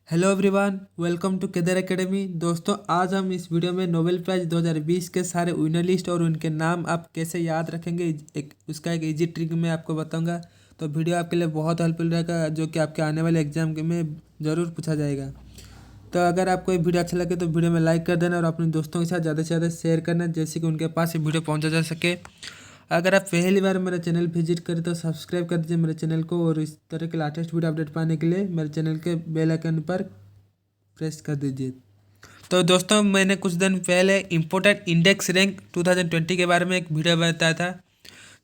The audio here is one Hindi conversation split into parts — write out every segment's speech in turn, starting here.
Hello everyone, welcome to Kedar academy. दोस्तों, आज हम इस वीडियो में नोबेल प्राइज़ 2020 के सारे विनर लिस्ट और उनके नाम आप कैसे याद रखेंगे, उसका एक इजी ट्रिक मैं आपको बताऊंगा। तो वीडियो आपके लिए बहुत हेल्पफुल रहेगा, जो कि आपके आने वाले एग्जाम में ज़रूर पूछा जाएगा। तो अगर आपको ये वीडियो अच्छा लगे तो वीडियो में लाइक कर देना और अपने दोस्तों के साथ ज़्यादा से ज़्यादा शेयर करना, जैसे कि उनके पास ये वीडियो पहुँचा जा सके। अगर आप पहली बार मेरा चैनल विजिट करें तो सब्सक्राइब कर दीजिए मेरे चैनल को, और इस तरह के लेटेस्ट वीडियो अपडेट पाने के लिए मेरे चैनल के बेल आइकन पर प्रेस कर दीजिए। तो दोस्तों, मैंने कुछ दिन पहले इम्पोर्टेंट इंडेक्स रैंक 2020 के बारे में एक वीडियो बताया था,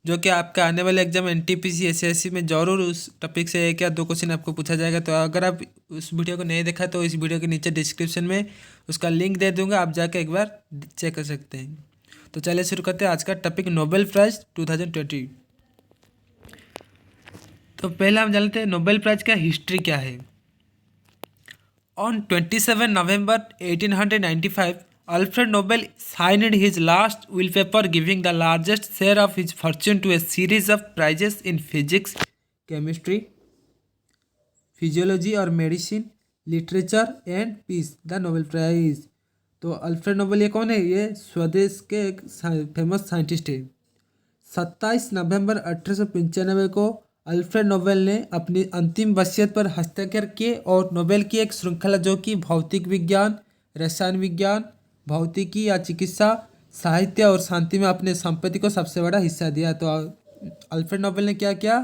जो कि आपके आने वाले एग्जाम एनटीपीसी एसएससी में ज़रूर उस टॉपिक से एक या दो क्वेश्चन आपको पूछा जाएगा। तो अगर आप उस वीडियो को नहीं देखा तो इस वीडियो के नीचे डिस्क्रिप्शन में उसका लिंक दे दूंगा, आप जाके एक बार चेक कर सकते हैं। तो चलिए शुरू करते हैं आज का टॉपिक, नोबेल प्राइज़ 2020। तो पहले हम जानते हैं नोबेल प्राइज़ का हिस्ट्री क्या है। On 27 November 1895, Alfred Nobel signed his last will paper, giving the largest share of his fortune to a series of prizes in physics, chemistry, physiology और medicine, literature and peace, the Nobel prize. तो अल्फ्रेड नोबेल ये कौन है? ये स्वदेश के एक फेमस साइंटिस्ट है। 27 नवंबर 1895 को अल्फ्रेड नोबेल ने अपनी अंतिम वसीयत पर हस्ताक्षर किए, और नोबेल की एक श्रृंखला, जो कि भौतिक विज्ञान, रसायन विज्ञान, भौतिकी या चिकित्सा, साहित्य और शांति में अपने संपत्ति को सबसे बड़ा हिस्सा दिया। तो अल्फ्रेड नोबेल ने क्या किया?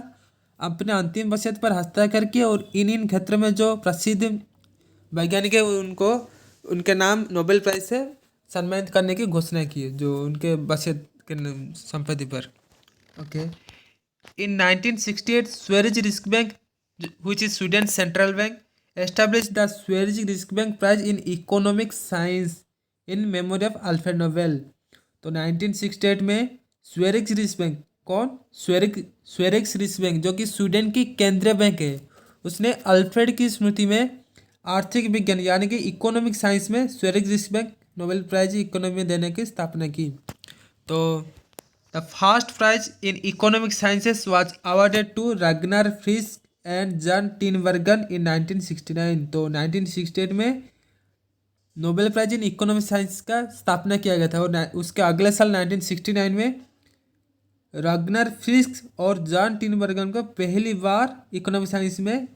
अपने अंतिम वसीयत पर हस्ताक्षर किए, और इन क्षेत्रों में जो प्रसिद्ध वैज्ञानिक है उनको उनके नाम नोबेल प्राइज से सम्मानित करने की घोषणा की है, जो उनके वसीयत के संपत्ति पर। Okay. In 1968, Swedish Riksbank, which is Sweden's central bank, established the Swedish Riksbank Prize in Economic Science in memory of Alfred Nobel। तो 1968 में स्वेरिक्स रिक्सबैंक, कौन? स्वेरिक्स रिक्सबैंक, जो कि स्वीडन की केंद्रीय बैंक है, उसने अल्फ्रेड की स्मृति में आर्थिक विज्ञान यानी कि इकोनॉमिक साइंस में स्वेरिक्स रिक्सबैंक नोबेल प्राइज इकोनॉमी में देने की स्थापना की। तो the first prize in economic sciences was awarded to Ragnar Frisch and Jan Tinbergen in 1969। तो 1968 में Nobel prize in economic science का स्थापना किया गया था, और उसके अगले साल 1969 में रग्नर फ्रिस्क और जॉन टिनबर्गन को पहली बार इकोनॉमिक साइंस में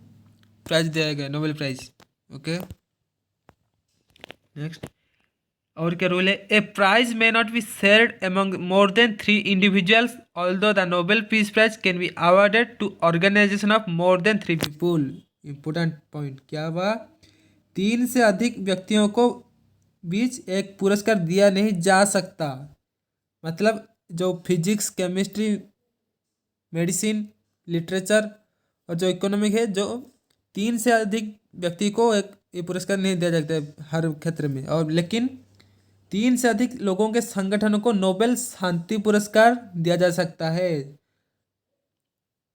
प्राइज दिया गया, नोबेल प्राइज। Okay, next. और क्या रूल है? A prize may not be shared among more than 3 individuals, although the Nobel peace prize can be awarded to organisation of more than 3 people. Important point क्या हुआ? 3 से अधिक व्यक्तियों को बीच एक पुरस्कार दिया नहीं जा सकता। मतलब जो फिजिक्स, केमिस्ट्री, मेडिसिन, लिटरेचर और जो इकोनॉमिक है, जो 3 से अधिक व्यक्ति को एक ये पुरस्कार नहीं दिया जाता है हर क्षेत्र में। और लेकिन 3 से अधिक लोगों के संगठनों को नोबेल शांति पुरस्कार दिया जा सकता है।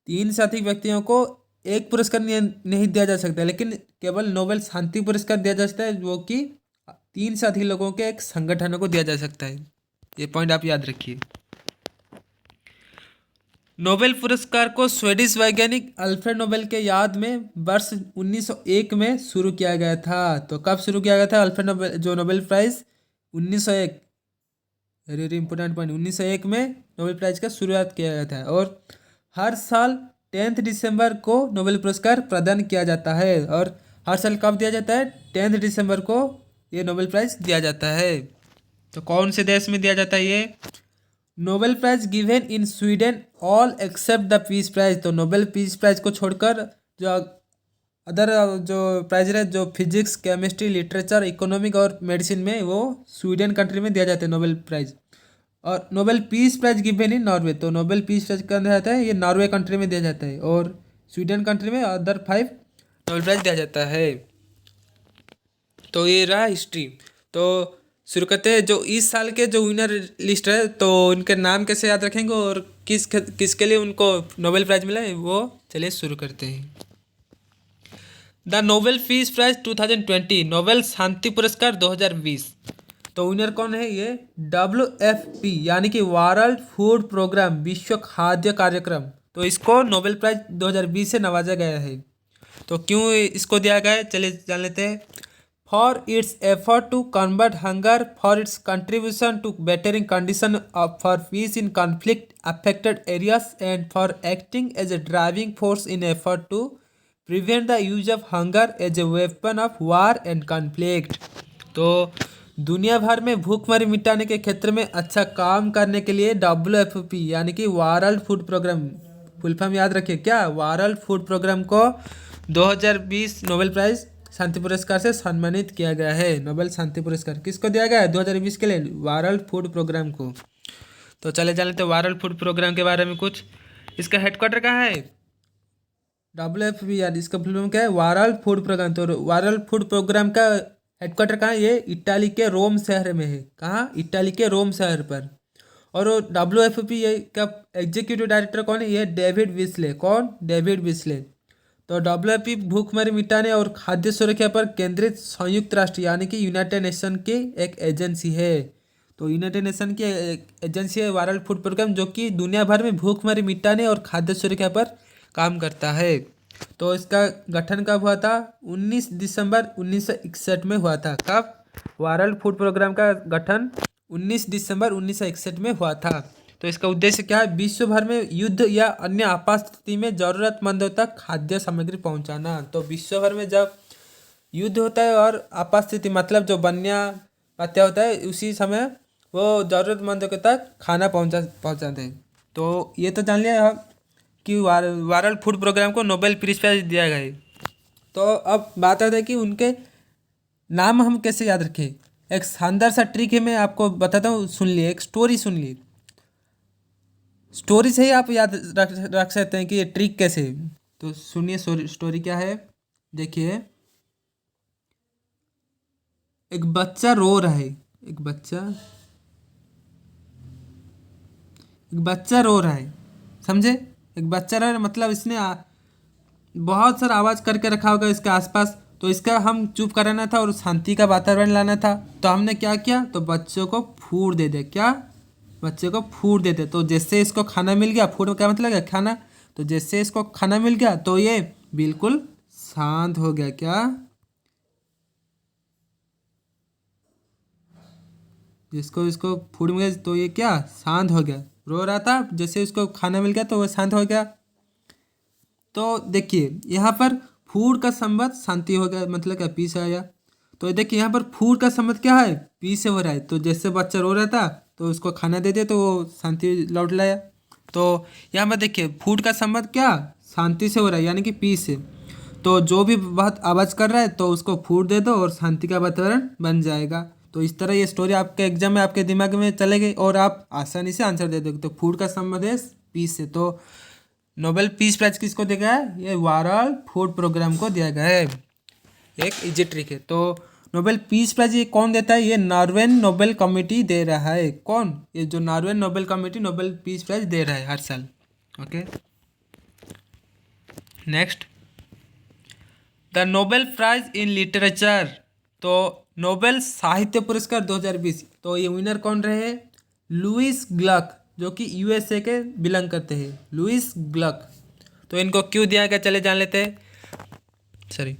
3 से अधिक व्यक्तियों को एक पुरस्कार नहीं दिया जा सकता, लेकिन केवल नोबेल शांति पुरस्कार दिया जा सकता है, जो कि 3 से अधिक लोगों के एक संगठनों को दिया जा सकता है। ये पॉइंट आप याद रखिए। नोबेल पुरस्कार को स्वीडिश वैज्ञानिक अल्फ्रेड नोबेल के याद में वर्ष 1901 में शुरू किया गया था। तो कब शुरू किया गया था अल्फ्रेड नोबेल जो Nobel prize? 1901। Very very important point. 1901 में नोबेल प्राइज का शुरुआत किया गया था, और हर साल 10 दिसंबर को नोबेल पुरस्कार प्रदान किया जाता है। और हर साल कब दिया जाता है? 10 दिसंबर को ये नोबेल प्राइज दिया जाता है। तो कौन से देश में दिया जाता है ये? Nobel prize given in Sweden all except the peace prize. तो नोबेल पीस प्राइज को छोड़कर जो अदर जो प्राइज है, जो फिजिक्स, केमिस्ट्री, लिटरेचर, इकोनॉमिक और मेडिसिन में, वो स्वीडन कंट्री में दिया जाता है नोबेल प्राइज। और Nobel peace prize given in Norway. तो नोबेल पीस प्राइज कहाँ दिया जाता है? ये नॉर्वे कंट्री में दिया जाता है, और स्वीडन कंट्री में अदर 5 नोबेल प्राइज दिया जाता है। तो ये रहा हिस्ट्री। तो शुरू करते हैं। जो इस साल के जो विनर लिस्ट है, तो उनके नाम कैसे याद रखेंगे और किसके लिए उनको नोबेल प्राइज मिला है, वो चलिए शुरू करते हैं। The Nobel peace prize 2020, Nobel शांति पुरस्कार 2020। तो विनर कौन है? ये WFP यानी कि वर्ल्ड फूड प्रोग्राम, विश्व खाद्य कार्यक्रम। तो इसको नोबेल प्राइज 2020 से नवाजा गया है। तो क्यों इसको दिया गया है, चलिए जान लेते हैं। For its effort to convert hunger, for its contribution to bettering condition for peace in conflict affected areas and for acting as a driving force in effort to prevent the use of hunger as a weapon of war and conflict. तो दुनिया भर में भूखमरी मिटाने के क्षेत्र में अच्छा काम करने के लिए WFP यानी कि world food programme, full form याद रखिए क्या, वर्ल्ड फूड प्रोग्राम को 2020 नोबेल प्राइज शांति पुरस्कार से सम्मानित किया गया है। नोबेल शांति पुरस्कार किसको दिया गया है 2020 के लिए? वर्ल्ड फूड प्रोग्राम को। तो चले जाने तो वर्ल्ड फूड प्रोग्राम के बारे में कुछ। इसका हेडक्वार्टर कहाँ है? WFP यार, इसका फुल फॉर्म क्या है? World food programme. तो वर्ल्ड फूड प्रोग्राम का हेडक्वार्टर कहाँ है? ये इटाली के रोम शहर में है। कहाँ? इटाली के रोम शहर पर। और WFP ये का एग्जीक्यूटिव डायरेक्टर कौन है? ये डेविड विस्ले। कौन? डेविड विस्ले। तो WFP भूखमरी मिटाने और खाद्य सुरक्षा पर केंद्रित संयुक्त राष्ट्र यानी कि यूनाइटेड नेशन की एक एजेंसी है। तो यूनाइटेड नेशन की एक एजेंसी है वर्ल्ड फूड प्रोग्राम, जो कि दुनिया भर में भूखमरी मिटाने और खाद्य सुरक्षा पर काम करता है। तो इसका गठन कब हुआ था? 19 दिसंबर 1961 में हुआ था। कब? वर्ल्ड फूड प्रोग्राम का गठन 19 दिसंबर 1961 में हुआ था। तो इसका उद्देश्य क्या है? विश्व भर में युद्ध या अन्य आपात स्थिति में ज़रूरतमंदों तक खाद्य सामग्री पहुंचाना। तो विश्व भर में जब युद्ध होता है और आपात स्थिति मतलब जो बन्या हत्या होता है, उसी समय वो ज़रूरतमंदों के तक खाना पहुंचाते हैं। तो ये तो जान लिया कि वर्ल्ड फूड प्रोग्राम को नोबेल पीस प्राइज दिया गया है। तो अब बात आती है कि उनके नाम हम कैसे याद रखें। एक शानदार सा ट्रिक है, मैं आपको बताता हूँ, सुन लिए। एक स्टोरी सुन ली, स्टोरी से ही आप याद रख सकते हैं कि ये ट्रिक कैसे है। तो सुनिए स्टोरी क्या है, देखिए। एक बच्चा रो रहा है, एक बच्चा रो रहा है, समझे? एक बच्चा रो रहा है मतलब इसने बहुत सारा आवाज़ करके रखा होगा इसके आसपास। तो इसका हम चुप कराना था और शांति का वातावरण लाना था। तो हमने क्या किया? तो बच्चों को फूड दे दे। क्या? बच्चे को फूड दे दे। तो जैसे इसको खाना मिल गया, फूड क्या मतलब है? खाना। तो जैसे इसको खाना मिल गया तो ये बिल्कुल शांत हो गया। क्या? जिसको इसको फूड मिल गया तो ये क्या? शांत हो गया। रो रहा था, जैसे इसको खाना मिल गया तो वो शांत हो गया। तो देखिए यहाँ पर फूड का संबंध शांति हो गया, मतलब क्या? पीस आया। तो देखिए यहाँ पर फूड का संबंध क्या है? पीस से हो रहा है। तो जैसे बच्चा रो रहा था तो उसको खाना दे दे तो वो शांति लौट लाया। तो यहाँ पर देखिए फूड का संबंध क्या? शांति से हो रहा है, यानी कि पीस से। तो जो भी बहुत आवाज़ कर रहा है तो उसको फूड दे दो और शांति का वातावरण बन जाएगा। तो इस तरह ये स्टोरी आपके एग्जाम में आपके दिमाग में चले गई और आप आसानी से आंसर दे दोगे। तो फूड का संबंध है पीस से। तो नोबेल पीस प्राइज किसको दिया गया है? ये वर्ल्ड फूड प्रोग्राम को दिया गया है। एक इजी ट्रिक है। तो नोबेल पीस प्राइज ये कौन देता है? ये नॉर्वेन नोबेल कमेटी दे रहा है। कौन? ये जो Norwegian Nobel committee Nobel peace prize दे रहा है हर साल। Okay, next, the Nobel prize in literature. तो नोबेल साहित्य पुरस्कार 2020, तो ये विनर कौन रहे? लुइस ग्लक, जो कि USA के बिलोंग करते हैं। Louise Gluck. तो इनको क्यों दिया गया, चले जान लेते हैं। Sorry,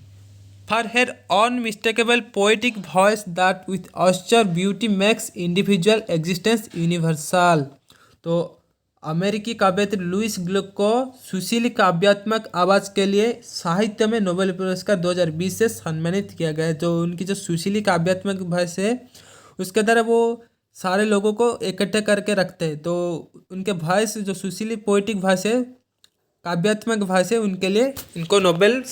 for her unmistakable poetic voice that with austere beauty makes individual existence universal. तो अमेरिकी काव्यत्री लुइस ग्लुक को सुशील काव्यात्मक आवाज़ के लिए साहित्य में नोबेल पुरस्कार 2020 से सम्मानित किया गया है। जो उनकी जो सुशीली काव्यात्मक भाषा है उसके द्वारा वो सारे लोगों को इकट्ठे करके रखते हैं। तो उनके वॉइस जो सुशीली पोएटिक भाषा है, काव्यात्मक भाषा है, उनके लिए इनको नोबेल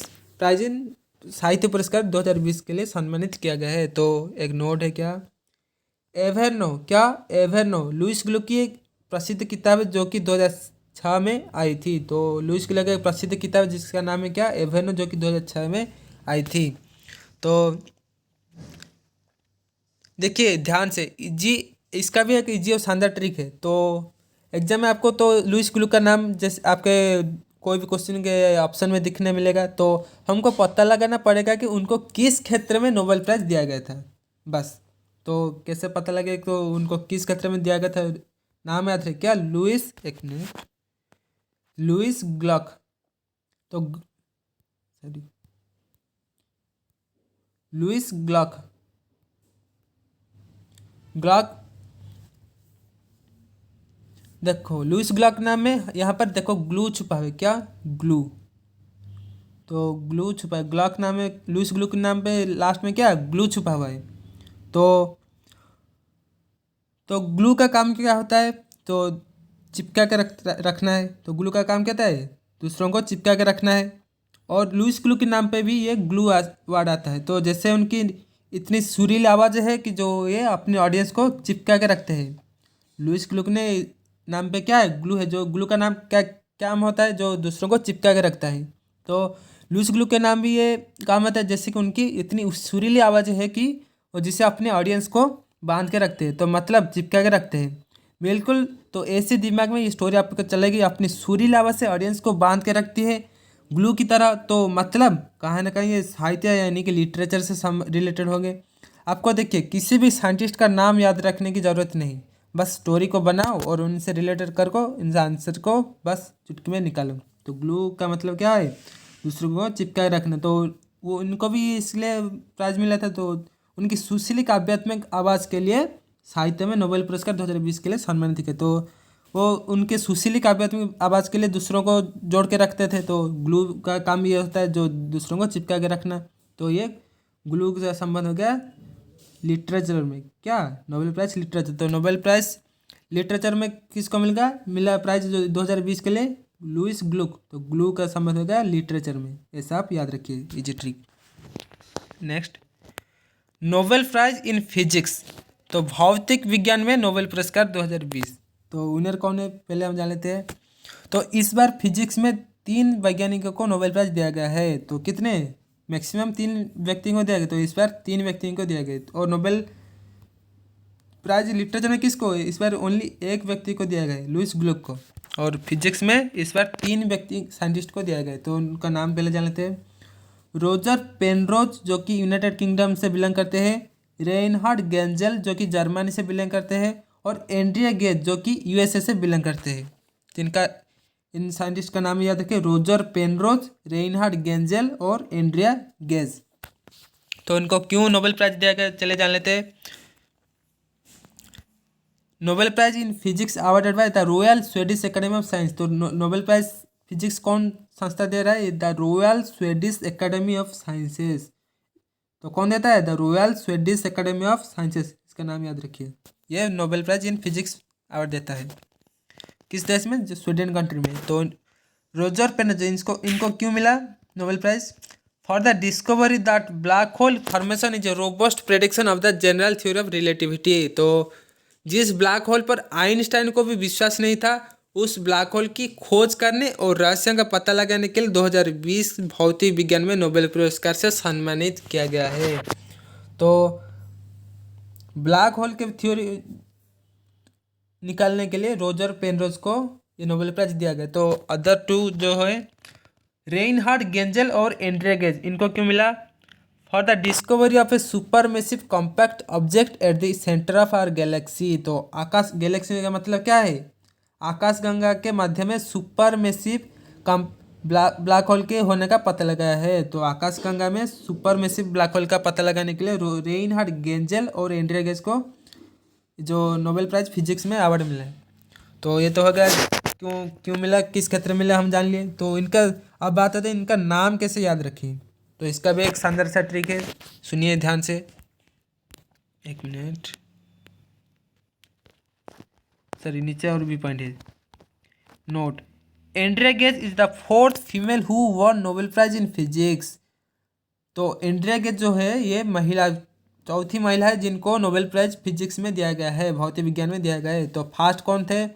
प्राइज इन साहित्य पुरस्कार 2020 के लिए सम्मानित किया गया है। तो एक नोट है क्या? एवर्नो। क्या? एवर्नो लुइस ग्लुक की एक प्रसिद्ध किताब है जो कि 2006 में आई थी। तो लुइस ग्लुक एक प्रसिद्ध किताब जिसका नाम है क्या? एवर्नो, जो कि 2006 में आई थी। तो देखिए ध्यान से, इजी, इसका भी एक इजी और शानदार ट्रिक है। तो एग्जाम में आपको तो लुइस ग्लुक का नाम जैसे आपके कोई भी क्वेश्चन के ऑप्शन में दिखने मिलेगा, तो हमको पता लगाना पड़ेगा कि उनको किस क्षेत्र में नोबेल प्राइज दिया गया था, बस। तो कैसे पता लगे तो उनको किस क्षेत्र में दिया गया था? नाम याद है क्या? लुइस, एक मिनट, लुइस ग्लक। तो सॉरी, लुइस ग्लॉक ग्लॉक देखो लुइस ग्लॉक नाम में यहाँ पर देखो ग्लू छुपा है, क्या ग्लू, तो ग्लू छुपा है ग्लॉक नाम में, लुइस ग्लू के नाम पे लास्ट में क्या ग्लू छुपा हुआ है। तो ग्लू का काम क्या होता है, तो चिपका के रखना है, तो ग्लू का काम क्या होता है, दूसरों को चिपका के रखना है। और लुइस ग्लू के नाम पे भी ये ग्लू वर्ड आता है। तो जैसे उनकी इतनी सुरीली आवाज़ है कि जो ये अपने ऑडियंस को चिपका के रखते हैं। लुइस ग्लू ने नाम पे क्या है, ग्लू है, जो ग्लू का नाम क्या काम होता है, जो दूसरों को चिपका के रखता है। तो लुइस ग्लू के नाम भी ये काम होता है, जैसे कि उनकी इतनी सुरीली आवाज़ है कि वो जिसे अपने ऑडियंस को बांध के रखते हैं, तो मतलब चिपका के रखते हैं बिल्कुल। तो ऐसे दिमाग में ये स्टोरी आपको चलेगी, अपनी सुरीली आवाज़ से ऑडियंस को बांध के रखती है ग्लू की तरह। तो मतलब कहाँ ना कहीं ये साहित्य यानी कि लिटरेचर से रिलेटेड होंगे। आपको देखिए किसी भी साइंटिस्ट का नाम याद रखने की ज़रूरत नहीं, बस स्टोरी को बनाओ और उनसे रिलेटेड करो, इन आंसर को बस चुटकी में निकालो। तो ग्लू का मतलब क्या है, दूसरों को चिपकाए रखना। तो वो उनको भी इसलिए प्राइज मिला था, तो उनकी सुशीली काव्यात्मक आवाज़ के लिए साहित्य में नोबेल पुरस्कार 2020 के लिए सम्मानित थे। तो वो उनके सुशीली काव्यात्मक आवाज़ के लिए दूसरों को जोड़ के रखते थे। तो ग्लू का काम ये होता है जो दूसरों को चिपका के रखना। तो ये ग्लू का संबंध हो गया लिटरेचर में, क्या नोबेल प्राइज लिटरेचर। तो नोबेल प्राइज लिटरेचर में किसको मिला प्राइज जो 2020 के लिए, लुइस ग्लूक। तो ग्लू का संबंध हो गया लिटरेचर में, ऐसा आप याद रखिए, easy trick. Next, Nobel prize in physics. तो भौतिक विज्ञान में नोबेल पुरस्कार 2020, तो विनर कौन है पहले हम जान लेते हैं। तो इस बार फिजिक्स में 3 वैज्ञानिकों को नोबेल प्राइज दिया गया है। तो कितने, मैक्सिमम 3 व्यक्तियों को दिया गया, तो इस बार 3 व्यक्तियों को दिया गया। और नोबेल प्राइज लिटरेचर में किसको, इस बार ओनली एक व्यक्ति को दिया गया है, लुइस ग्लूक को। और फिजिक्स में इस बार 3 व्यक्ति साइंटिस्ट को दिया गया है। तो उनका नाम पहले जान लेते हैं। रोजर पेनरोज जो कि यूनाइटेड किंगडम से बिलोंग करते हैं, रेनहार्ड गेंजल जो कि जर्मनी से बिलोंग करते हैं, और एंड्रिया गेज जो कि यूएसए से बिलोंग करते हैं। जिनका इन साइंटिस्ट का नाम याद रखें, रोजर पेनरोज, रेनहार्ड गेंजल और एंड्रिया गेज। तो इनको क्यों नोबेल प्राइज दिया गया, चले जान लेते हैं। Nobel prize in physics awarded by the royal Swedish academy of science. तो नोबेल प्राइज फिजिक्स कौन संस्था दे रहा है, the royal Swedish academy of sciences. तो कौन देता है, the royal Swedish academy of sciences, इसका नाम याद रखिए। यह Nobel prize in physics award देता है, किस देश में, जो स्वीडन कंट्री में। तो रोजर पेनरोज इनको क्यों मिला Nobel prize, for the discovery that black hole formation is a robust prediction of the general theory of relativity. तो जिस ब्लैक होल पर आइंस्टाइन को भी विश्वास नहीं था, उस ब्लैक होल की खोज करने और रहस्य का पता लगाने के लिए 2020 भौतिक विज्ञान में नोबेल पुरस्कार से सम्मानित किया गया है। तो ब्लैक होल के थ्योरी निकालने के लिए रोजर पेनरोज को ये नोबेल प्राइज दिया गया। तो अदर 2 जो है, रेनहार्ड गेंजल और एंड्रिया गेज, इनको क्यों मिला, for the discovery of a super massive compact object at the centre of our galaxy. तो आकाश गैलेक्सी का मतलब क्या है, आकाश गंगा के मध्य में सुपर मैसिव ब्लैक होल के होने का पता लगाया है। तो आकाश गंगा में सुपर मैसिव ब्लैक होल का पता लगाने के लिए रेनहार्ड गेंजल और एंड्रिया गेज को जो नोबेल प्राइज फिजिक्स में अवार्ड मिला है। तो ये तो हो गया क्यों क्यों मिला, किस क्षेत्र में मिला, हम जान लिए। तो इनका अब बात आते हैं इनका नाम कैसे याद रखें। तो इसका भी एक शानदार सा ट्रिक है, सुनिए ध्यान से, एक मिनट, सर नीचे और भी पॉइंट है। Note, Andrea Ghez is the 4th female who won Nobel prize in physics. तो एंड्रिया गेज जो है ये महिला, चौथी महिला है जिनको नोबेल प्राइज फिजिक्स में दिया गया है, भौतिक विज्ञान में दिया गया है। तो फर्स्ट कौन थे,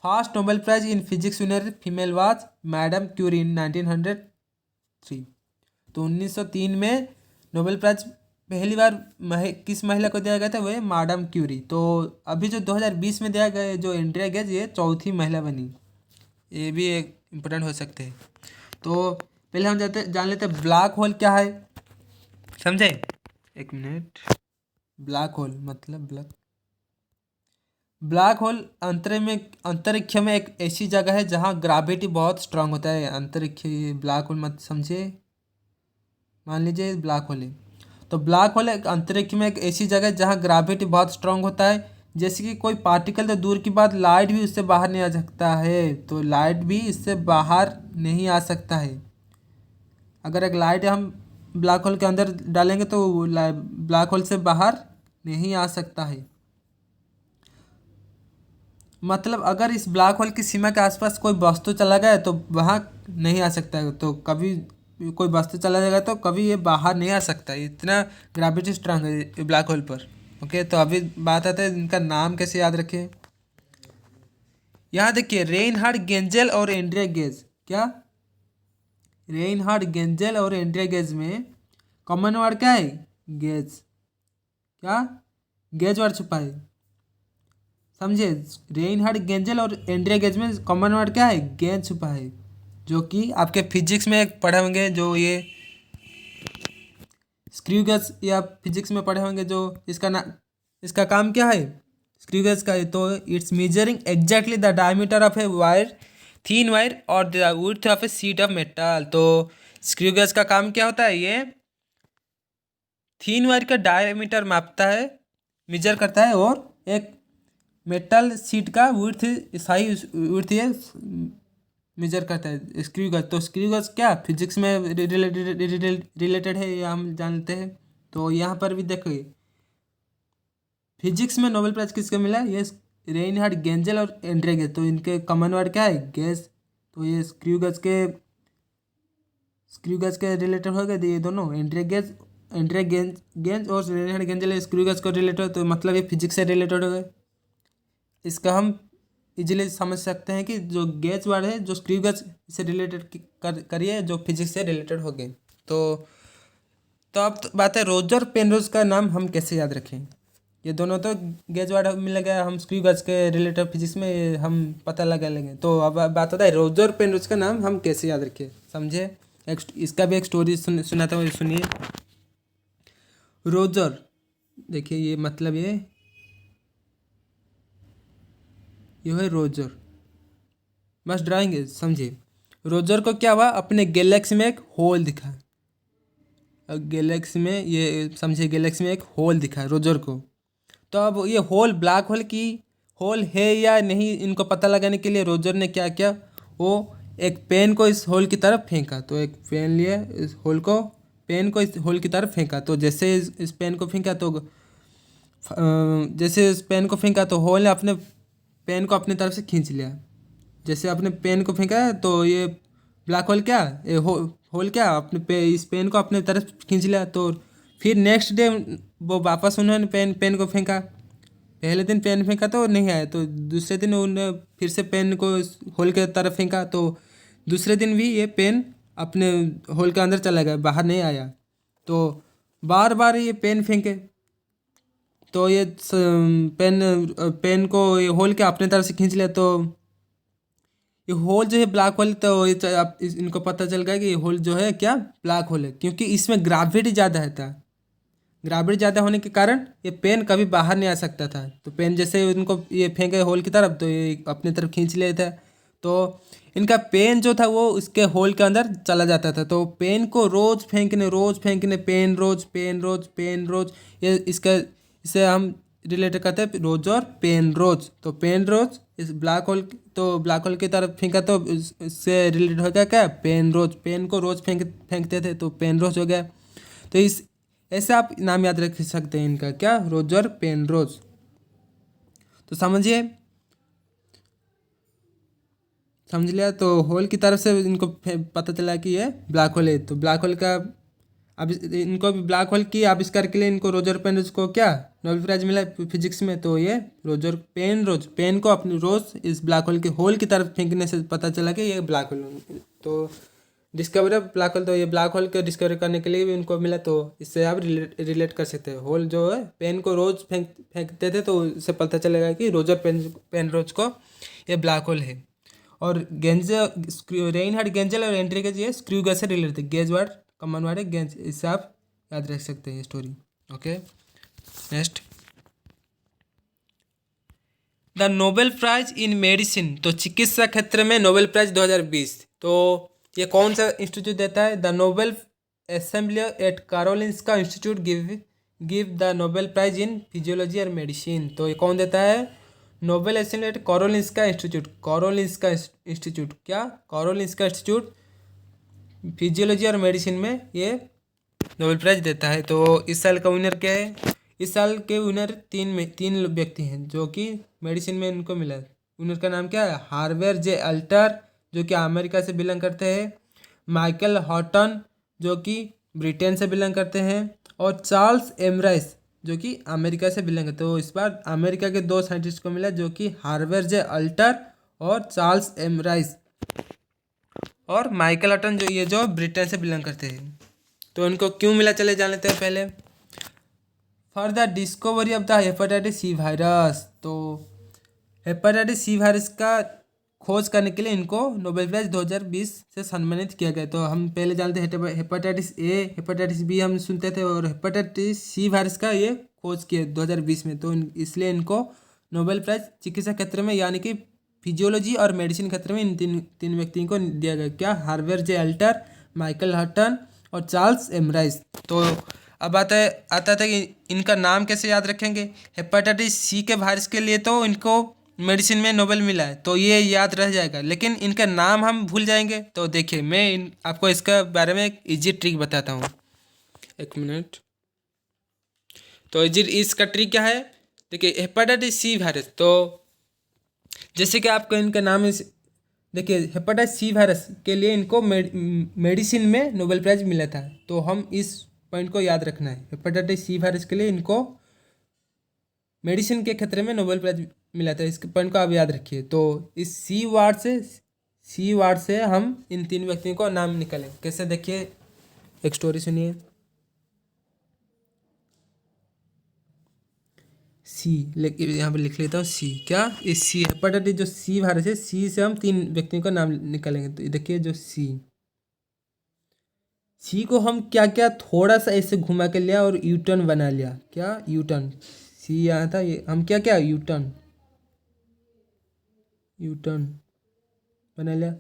first Nobel prize in physics winner female was madam Curie in 1903। तो 1903 में नोबेल प्राइज पहली बार किस महिला को दिया गया था, वह मैडम क्यूरी। तो अभी जो 2020 में दिया गया जो एंड्रिया गेज, ये चौथी महिला बनी, ये भी एक इम्पोर्टेंट हो सकते हैं। तो पहले हम जान लेते हैं ब्लैक होल क्या है, समझे, एक मिनट। ब्लैक होल मतलब ब्लैक होल अंतरिक्ष में एक ऐसी जगह है जहाँ ग्रेविटी बहुत स्ट्रांग होता है। अंतरिक्ष ब्लैक होल मत समझे, मान लीजिए ब्लैक होल है। तो ब्लैक होल एक अंतरिक्ष में एक ऐसी जगह है जहाँ ग्रेविटी बहुत स्ट्रांग होता है, जैसे कि कोई पार्टिकल तो दूर की बात, लाइट भी उससे बाहर नहीं आ सकता है, तो लाइट भी इससे बाहर नहीं आ सकता है। अगर एक लाइट हम ब्लैक होल के अंदर डालेंगे तो ब्लैक होल से बाहर नहीं आ सकता है। मतलब अगर इस ब्लैक होल की सीमा के आसपास कोई वस्तु चला गया तो वहाँ नहीं आ सकता है, तो कभी कोई वस्तु चला जाएगा तो कभी ये बाहर नहीं आ सकता है, इतना ग्रेविटी स्ट्रांग है ब्लैक होल पर। ओके, तो अभी बात आते है इनका नाम कैसे याद रखें। यहाँ देखिए, रेनहार्ड गेंजेल और एंड्रिया गेज। क्या? रेनहार्ड गेंजेल और एंड्रिया गेज में कॉमन वर्ड क्या है? गेज। क्या? गेज वर्ड छुपा है, समझे। रेनहार्ड गेंजेल और एंड्रिया गेज में कॉमन वर्ड क्या है? गेज छुपा है, जो कि आपके फिजिक्स में पढ़े होंगे, जो ये स्क्रू गेज या फिजिक्स में पढ़े होंगे, जो इसका काम क्या है स्क्रू गेज का है, तो it's measuring exactly the diameter of a wire, thin wire और the width of a sheet of metal. तो स्क्रू गेज का काम क्या होता है? ये थीन वायर का डायमीटर मापता है, मेजर करता है, और एक मेटल शीट का विड्थ, सही विड्थ ये मेजर करता है स्क्रू गेज। तो स्क्रू गेज क्या फिजिक्स में रिलेटेड है, ये हम जानते हैं। तो यहाँ पर भी देखिए, फिजिक्स में नोबेल प्राइज किसको मिला? ये रेनहार्ड गेंजेल और एंड्रिया गेज। तो इनके कॉमन वर्ड क्या है? गेज। तो ये स्क्रू गेज के रिलेटेड हो गए ये दोनों, एंड्रिया गेंज और रेनहार्ड गेंजेल स्क्रू गेज को रिलेटेड, तो मतलब ये फिजिक्स से रिलेटेड हो गए। इसका हम इजीली समझ सकते हैं कि जो गेज वर्ड है, जो स्क्रू गेज से रिलेटेड करिए, जो फिजिक्स से रिलेटेड हो गए। तो अब तो बात है रोजर पेनरोज का नाम हम कैसे याद रखें। ये दोनों तो गेज वर्ड मिल गया, हम स्क्रू गेज के रिलेटेड फिजिक्स में हम पता लगा लेंगे। तो अब बात होता है रोजर पेनरोज का नाम हम कैसे याद रखें, समझे। इसका भी एक स्टोरी सुनाता हूँ, सुनिए। रोजर, देखिए ये मतलब ये है रोजर, बस ड्राइंग है, समझिए। रोजर को क्या हुआ, अपने गैलेक्सी में एक होल दिखा। गैलेक्सी में ये समझिए, गैलेक्सी में एक होल दिखा रोजर को। तो अब ये होल ब्लैक होल की होल है या नहीं, इनको पता लगाने के लिए रोजर ने क्या किया, वो एक पेन को इस होल की तरफ फेंका। तो एक पेन लिए, इस पेन को इस होल की तरफ फेंका। तो जैसे इस पेन को फेंका तो जैसे इस पेन को फेंका तो होल ने अपने पेन को अपनी तरफ से खींच लिया। जैसे अपने पेन को फेंका तो ये ब्लैक होल क्या, ये होल क्या इस पेन को अपने तरफ खींच लिया। तो फिर नेक्स्ट डे वो वापस उन्होंने पेन को फेंका। पहले दिन पेन फेंका तो नहीं आया, तो दूसरे दिन उन्होंने फिर से पेन को होल के तरफ फेंका। तो दूसरे दिन भी ये पेन अपने होल के अंदर चला गया, बाहर नहीं आया। तो बार बार ये पेन फेंके, तो ये पेन को ये होल के अपने तरफ से खींच लिया। तो ये होल जो है ब्लैक होल, तो ये आप इनको पता चल गया कि ये होल जो है क्या ब्लैक होल है, क्योंकि इसमें ग्रेविटी ज़्यादा है था। ग्रेविटी ज़्यादा होने के कारण ये पेन कभी बाहर नहीं आ सकता था। तो पेन जैसे उनको ये फेंके होल की तरफ, तो ये अपनी तरफ खींच लेता था। तो इनका पेन जो था वो उसके होल के अंदर चला जाता था। तो पेन को रोज़ फेंकने, पेन रोज, ये इसे हम रिलेटेड करते हैं रोज और पेन रोज। तो पेन रोज इस ब्लैक होल, तो ब्लैक होल की तरफ फेंका तो इससे रिलेटेड हो गया क्या, पेन रोज। पेन को रोज फेंकते थे तो पेन रोज हो गया। तो इस ऐसे आप नाम याद रख सकते हैं इनका, क्या, रोजर पेन रोज। तो समझिए, समझ लिया। तो होल की तरफ से इनको पता चला कि ये ब्लैक होल है। तो ब्लैक होल का अब इनको भी ब्लैक होल की आविष्कार के लिए इनको रोजर पेन रोज को क्या नोबेल प्राइज मिला फिजिक्स में। तो ये रोजर पेन रोज, पेन को अपनी रोज इस ब्लैक होल के होल की तरफ फेंकने से पता चला कि ये ब्लैक होल। तो डिस्कवरी ऑफ ब्लैक होल, तो ये ब्लैक होल को डिस्कवरी करने के लिए भी उनको मिला। तो इससे आप रिलेट कर सकते हैं। होल जो है पेन को रोज फेंकते थे, तो इससे पता चलेगा कि रोजर पेन रोज को ये ब्लैक होल है। और रेनहार्ड गेंजेल और एंड्रिया गेज ये स्क्रू गेज से रिलेटेड थे। गेज वर्ड कॉमन वर्ड है, गेज, इससे आप याद रख सकते हैं story. Okay, next, the Nobel prize in medicine. तो चिकित्सा क्षेत्र में नोबेल प्राइज 2020, तो ये कौन सा इंस्टीट्यूट देता है? The Nobel assembly at Karolinska Institute give the Nobel Prize in Physiology और मेडिसिन। तो ये कौन देता है? Nobel assembly at Karolinska institute. Karolinska institute क्या? कारोलिंस्का इंस्टीट्यूट फिजियोलॉजी और मेडिसिन में ये नोबेल प्राइज देता है। तो इस साल का विनर क्या है? इस साल के विनर तीन व्यक्ति हैं जो कि मेडिसिन में इनको मिला है। विनर का नाम क्या है? हार्वेर जे अल्टर जो कि अमेरिका से बिलोंग करते हैं, माइकल हॉटन जो कि ब्रिटेन से बिलोंग करते हैं, और चार्ल्स एमराइस जो कि अमेरिका से बिलोंग करते हैं। तो इस बार अमेरिका के 2 साइंटिस्ट को मिला जो कि हार्वेर जे अल्टर और चार्ल्स एमराइस, और माइकल हॉटन जो ब्रिटेन से बिलोंग करते हैं। तो इनको क्यों मिला, चले जान लेते हैं पहले। For the discovery of the hepatitis C virus. तो हेपेटाइटिस सी वायरस का खोज करने के लिए इनको नोबेल प्राइज 2020 से सम्मानित किया गया। तो हम पहले जानते हैं हेपेटाइटिस ए, हेपेटाइटिस बी हम सुनते थे, और हेपेटाइटिस सी वायरस का ये खोज किया 2020 में। तो इसलिए इनको नोबेल प्राइज चिकित्सा क्षेत्र में यानी कि फिजियोलॉजी और मेडिसिन क्षेत्र में इन तीन व्यक्तियों को दिया गया। क्या? हार्वेर जे अल्टर, माइकल हॉटन और चार्ल्स एमराइस। तो अब आता था कि इनका नाम कैसे याद रखेंगे। हेपेटाइटिस सी के वायरस के लिए तो इनको मेडिसिन में नोबेल मिला है तो ये याद रह जाएगा, लेकिन इनका नाम हम भूल जाएंगे। तो देखिए मैं आपको इसका बारे में एक इजी ट्रिक बताता हूँ, एक मिनट। तो इसका ट्रिक क्या है? देखिए हेपेटाइटिस सी वायरस, तो जैसे कि आपको इनका नाम देखिए हेपेटाइटिस सी वायरस के लिए इनको मेडिसिन में नोबेल प्राइज मिला था। तो हम इस पॉइंट को याद रखना है। हेपेटाइटिस सी वायरस के लिए इनको मेडिसिन के क्षेत्र में नोबेल प्राइज मिला था, इस पॉइंट को आप याद रखिए। तो इस सी वार्ड से हम इन 3 व्यक्तियों को नाम निकालें कैसे, देखिए एक स्टोरी सुनिए। सी यहाँ पर लिख लेता हूँ सी। क्या? इस सी हेपेटाइटिस जो सी वायरस है, सी से हम 3 व्यक्तियों का नाम निकालेंगे। तो देखिए जो सी को हम क्या क्या थोड़ा सा ऐसे घुमा के लिया और यूटर्न बना लिया। क्या? यूटर्न। सी यहाँ था, ये हम क्या यूटर्न बना लिया।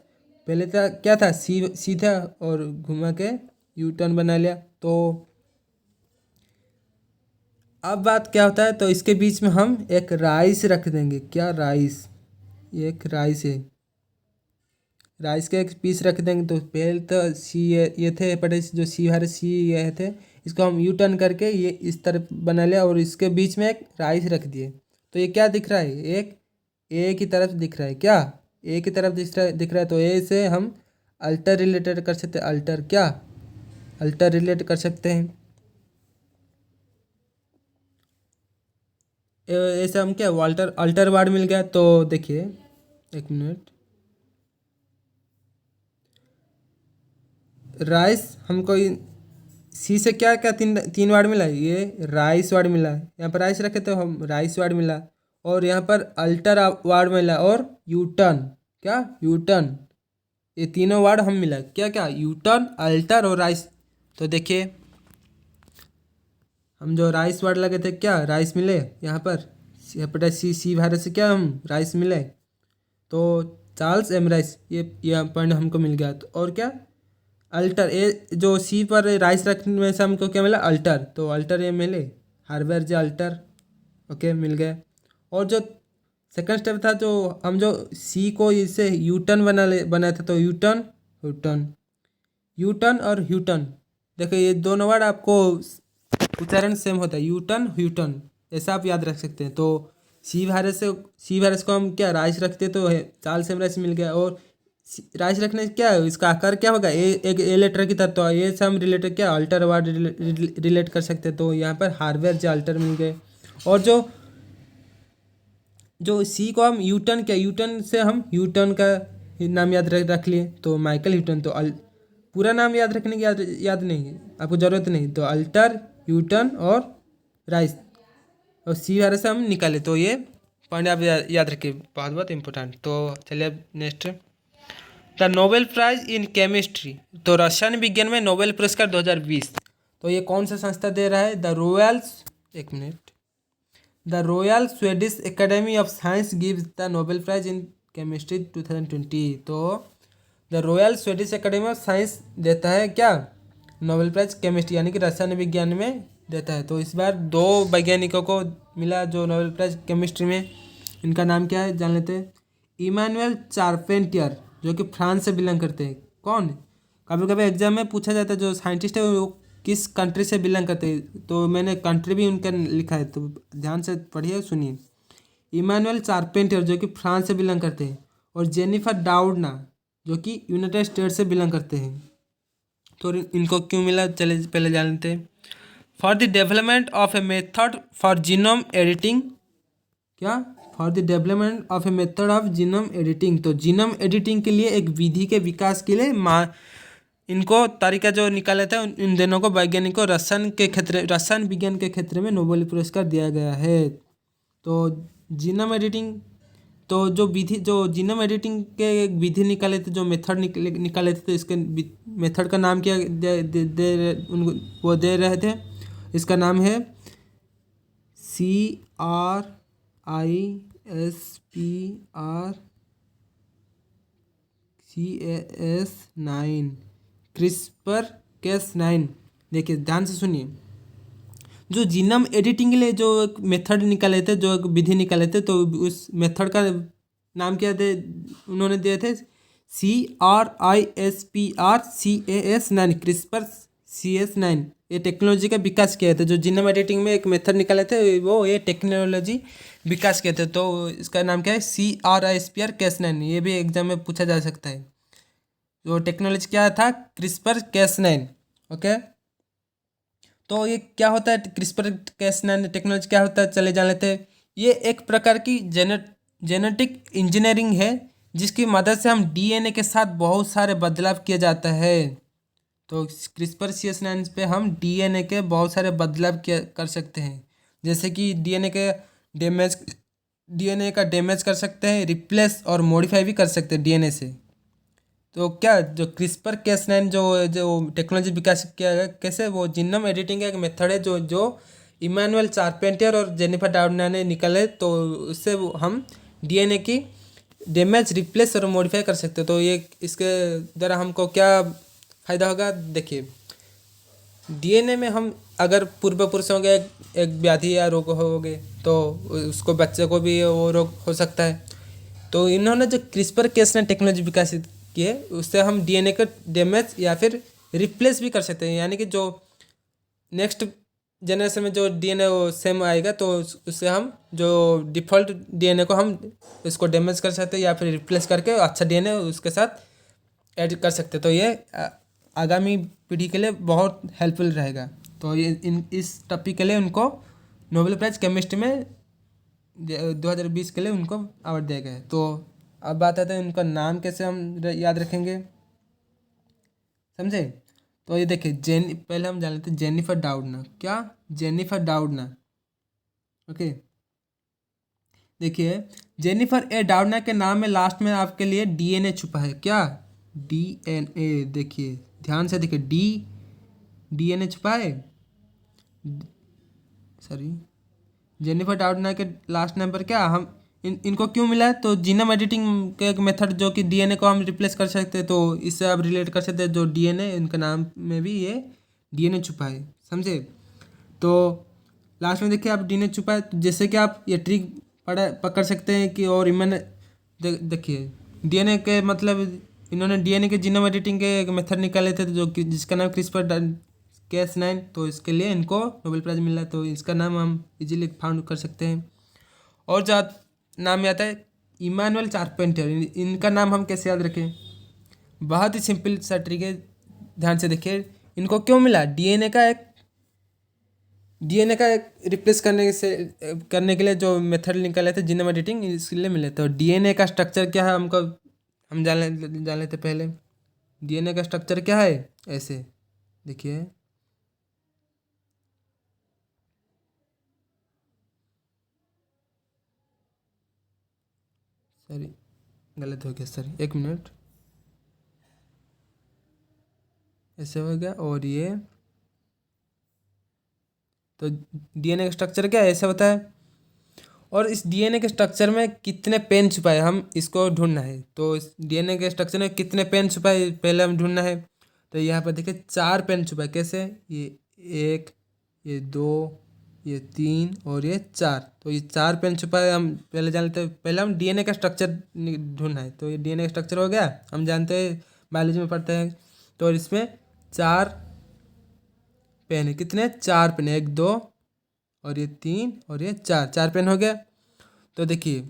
पहले था क्या था? सी था और घुमा के यूटर्न बना लिया। तो अब बात क्या होता है, तो इसके बीच में हम एक राइस रख देंगे। क्या? राइस। एक राइस है, राइस का एक पीस रख देंगे। तो पहले तो सी ये थे हेपेटाइटिस जो सी वायरस सी ये थे, इसको हम यू टर्न करके ये इस तरफ बना लिया और इसके बीच में एक राइस रख दिए। तो ये क्या दिख रहा है? एक ए की तरफ दिख रहा है। क्या? ए की तरफ दिख रहा है। तो ए से हम अल्टर रिलेटेड कर सकते हैं। अल्टर क्या? अल्टर रिलेट कर सकते हैं। ऐसे हम क्या अल्टर वर्ड मिल गया। तो देखिए एक मिनट, राइस हमको सी से क्या क्या तीन वर्ड मिला है। ये राइस वर्ड मिला है, यहाँ पर राइस रखे तो हम राइस वर्ड मिला, और यहाँ पर अल्टर वर्ड मिला, और यूटर्न। क्या? यूटर्न। ये तीनों वर्ड हम मिला। क्या क्या? यूटर्न, अल्टर और राइस। तो देखिए हम जो राइस वर्ड लगे थे, क्या राइस मिले यहाँ पर हेपेटाइटिस सी वायरस से क्या हम राइस मिले। तो चार्ल्स एमराइस ये पॉइंट हमको मिल गया। तो और क्या? अल्टर, ए जो सी पर राइस रखने में से हमको क्या मिला? अल्टर। तो अल्टर ये मिले, हार्वेर जे अल्टर। ओके, मिल गए। और जो सेकंड स्टेप था, जो हम जो सी को इससे यूटर्न बनाया था, तो यूटर्न और ह्यूटन। देखो ये दोनों वर्ड आपको उच्चारण सेम होता है, यूटर्न ह्यूटन, ऐसा आप याद रख सकते हैं। तो सी वायरस को हम क्या राइस रखते तो चार्ल्स एमराइस मिल गया। और राइस रखने से क्या है, इसका आकार क्या होगा? एक ए लेटर की तरह। तो ये से हम रिलेटेड क्या अल्टर वर्ड रिलेट कर सकते हैं। तो यहाँ पर हार्वेर जे अल्टर मिल गए। और जो सी को हम यूटर्न से हम यूटर्न का नाम याद रख लिए। तो माइकल ह्यूटन। तो पूरा नाम याद रखने की याद नहीं, आपको ज़रूरत नहीं। तो अल्टर, ह्यूटन और राइस, और सी वायरस से हम निकाले। तो ये पॉइंट आप याद रखिए, बहुत बहुत इंपॉर्टेंट। तो चलिए अब next, the Nobel prize in chemistry. तो रसायन विज्ञान में नोबेल पुरस्कार 2020, तो ये कौन सा संस्था दे रहा है? The royal Swedish academy of science gives the Nobel prize in chemistry 2020। तो the royal Swedish academy of science देता है क्या नोबेल प्राइज केमिस्ट्री यानी कि रसायन विज्ञान में देता है। तो इस बार 2 वैज्ञानिकों को मिला जो नोबेल प्राइज केमिस्ट्री में। इनका नाम क्या है जान लेते हैं। इमानुएल चार्पेंटियर जो कि फ्रांस से बिलोंग करते हैं। कौन? कभी कभी एग्जाम में पूछा जाता है जो साइंटिस्ट है वो किस कंट्री से बिलोंग करते हैं, तो मैंने कंट्री भी उनका लिखा है, तो ध्यान से पढ़िए सुनिए। इमानुएल चार्पेंटियर जो कि फ्रांस से बिलोंग करते हैं, और जेनिफर डाउडना जो कि यूनाइटेड स्टेट्स से बिलोंग करते हैं। तो इनको क्यों मिला चले पहले जान लेते हैं। For the development of a method for genome editing, क्या? For the development of a method of genome editing, तो जीनोम एडिटिंग के लिए एक विधि के विकास के लिए इनको तरीका जो निकाला था, इन दोनों को वैज्ञानिकों रसायन विज्ञान के क्षेत्र में नोबेल पुरस्कार दिया गया है। तो जीनोम एडिटिंग, तो जो जीनोम एडिटिंग के एक विधि निकाले थे, जो मेथड निकाले थे, तो इसके मेथड का नाम क्या वो दे रहे थे। इसका नाम है CRISPR-Cas9, CRISPR-Cas9। देखिए ध्यान से सुनिए, जो जीनोम एडिटिंग के लिए जो एक मेथड निकाले थे, जो एक विधि निकाले थे, तो उस मेथड का नाम क्या थे उन्होंने दिए थे। CRISPR-Cas9, CRISPR-Cas9। ये टेक्नोलॉजी का विकास किया था। जो जीनोम एडिटिंग में एक मेथड निकाले थे वो ये टेक्नोलॉजी विकास किए थे। तो इसका नाम क्या है? CRISPR-Cas9। ये भी एग्जाम में पूछा जा सकता है। जो टेक्नोलॉजी क्या था? CRISPR-Cas9। ओके, तो ये क्या होता है CRISPR-Cas9 टेक्नोलॉजी क्या होता है चले जान लेते हैं। ये एक प्रकार की जेनेटिक इंजीनियरिंग है जिसकी मदद से हम DNA के साथ बहुत सारे बदलाव किया जाता है। तो CRISPR-Cas9 पे हम DNA के बहुत सारे बदलाव कर सकते हैं, जैसे कि DNA का डैमेज कर सकते हैं, रिप्लेस और मॉडिफाई भी कर सकते हैं DNA से। तो क्या जो CRISPR-Cas9 जो जो टेक्नोलॉजी विकास किया गया कैसे, वो जीनोम एडिटिंग का एक मेथड है जो इमानुएल चार्पेंटियर और जेनिफर डाउडना ने निकाले। तो उससे हम DNA की डैमेज, रिप्लेस और मॉडिफाई कर सकते हैं। तो ये इसके द्वारा हमको क्या फ़ायदा होगा? देखिए, DNA में हम अगर पूर्व पुरुषों के एक व्याधि या रोग हो गए तो उसको बच्चे को भी वो रोग हो सकता है। तो इन्होंने जो CRISPR-Cas9 टेक्नोलॉजी विकसित की है उससे हम DNA का डैमेज या फिर रिप्लेस भी कर सकते हैं, यानी कि जो नेक्स्ट जनरेशन में जो DNA वो सेम आएगा तो उससे हम जो डिफ़ॉल्ट DNA को हम इसको डैमेज कर सकते हैं या फिर रिप्लेस करके अच्छा DNA उसके साथ ऐड कर सकते हैं। तो ये आगामी पीढ़ी के लिए बहुत हेल्पफुल रहेगा। तो ये इस टॉपिक के लिए उनको नोबेल प्राइज़ केमिस्ट्री में 2020 के लिए उनको अवार्ड दिया गया है। तो अब बात आती है उनका नाम कैसे हम याद रखेंगे, समझे? तो ये देखिए पहले हम जान लेते हैं जेनिफर डाउडना। क्या? जेनिफर डाउडना। ओके, देखिए जेनिफर ए डाउडना के नाम में लास्ट में आपके लिए DNA छुपा है। क्या? DNA। देखिए ध्यान से देखिए, DNA छुपा है। सॉरी, जेनिफर डाउडना के लास्ट नेम पर क्या हम इनको क्यों मिला है? तो जीनोम एडिटिंग का एक मेथड जो कि DNA को हम रिप्लेस कर सकते हैं, तो इससे आप रिलेट कर सकते हैं। जो DNA इनका नाम में भी ये DNA छुपा है, समझे? तो लास्ट में देखिए आप DNA छुपा है, तो जैसे कि आप ये ट्रिक पकड़ सकते हैं कि, और इन्होंने देखिए DNA के मतलब इन्होंने DNA के जीनोम एडिटिंग के एक मेथड निकाले थे जो कि जिसका नाम CRISPR-Cas9। तो इसके लिए इनको नोबेल प्राइज़ मिला। तो इसका नाम हम इजीली फाउंड कर सकते हैं। और जो नाम में आता है इमानुएल चार्पेंटियर, इनका नाम हम कैसे याद रखें? बहुत ही सिंपल सा ट्रिक है, ध्यान से देखिए। इनको क्यों मिला? DNA का एक रिप्लेस करने के लिए जो मेथड निकाले थे जीनोम एडिटिंग, इसके लिए मिले। तो DNA का स्ट्रक्चर क्या है हमको हम जान लेते पहले। DNA का स्ट्रक्चर क्या है? ऐसे देखिए, सॉरी गलत हो गया सर, 1 मिनट। ऐसे हो गया, और ये तो DNA का स्ट्रक्चर क्या है? ऐसा होता है। और इस DNA के स्ट्रक्चर में कितने पेन छुपाए हम इसको ढूंढना है। तो इस DNA के स्ट्रक्चर में कितने पेन छुपाए पहले हम ढूंढना है। तो यहाँ पर देखिए 4 पेन छुपा है। कैसे? ये 1, ये 2, ये 3 और ये 4। तो ये 4 पेन छुपा है। हम पहले जान लेते हैं, पहले हम डीएनए का स्ट्रक्चर ढूंढना है। तो ये डीएनए का स्ट्रक्चर हो गया, हम जानते हैं, बायोलॉजी में पढ़ते हैं। तो इसमें 4 पेन है। कितने? 4 पेन है। 1, 2 और ये 3 और ये 4 पेन हो गया। तो देखिए